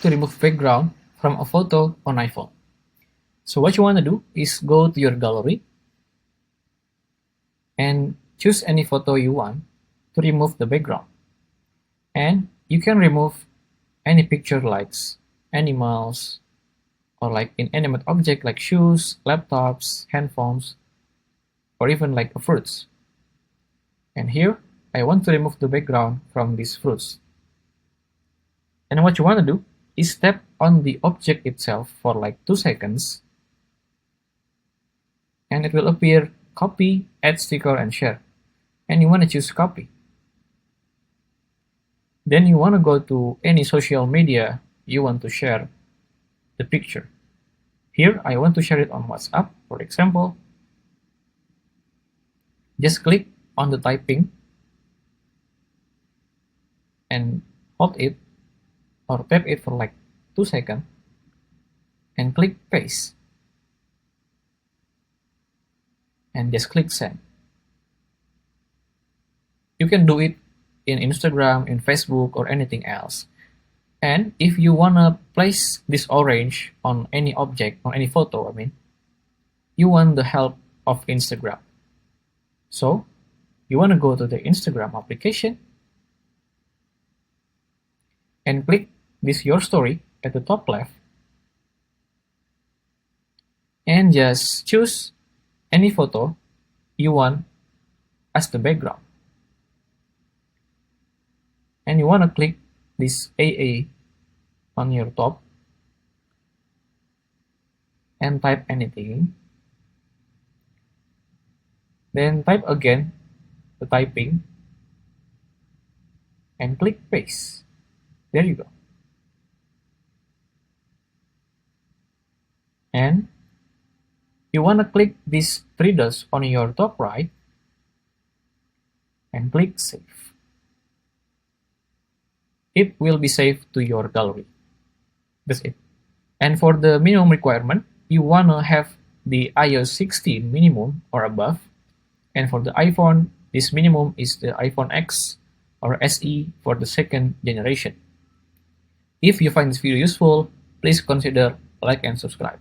to remove background from a photo on iPhone. So what you want to do is go to your gallery and choose any photo you want to remove the background. And you can remove any picture like animals or like inanimate object like shoes, laptops, handphones, or even like fruits. And here I want to remove the background from these fruits. And what you want to do is tap on the object itself for like 2 seconds, and it will appear copy, add sticker, and share. And you want to choose copy. Then you want to go to any social media you want to share the picture. Here I want to share it on WhatsApp, for example. Just click on the typing and hold it or tap it for like 2 seconds and click paste and just click send. You can do it in Instagram, in Facebook, or anything else. And if you wanna place this orange on any object, on any photo, you want the help of Instagram. So you wanna go to the Instagram application and click this your story at the top left and just choose any photo you want as the background. And you want to click this AA on your top and type anything. Then type again the typing and click paste. There you go. And you want to click these 3 dots on your top right and click save. It will be saved to your gallery. That's it. And for the minimum requirement, you want to have the iOS 16 minimum or above. And for the iPhone, this minimum is the iPhone X or SE for the 2nd generation. If you find this video useful, please consider like and subscribe.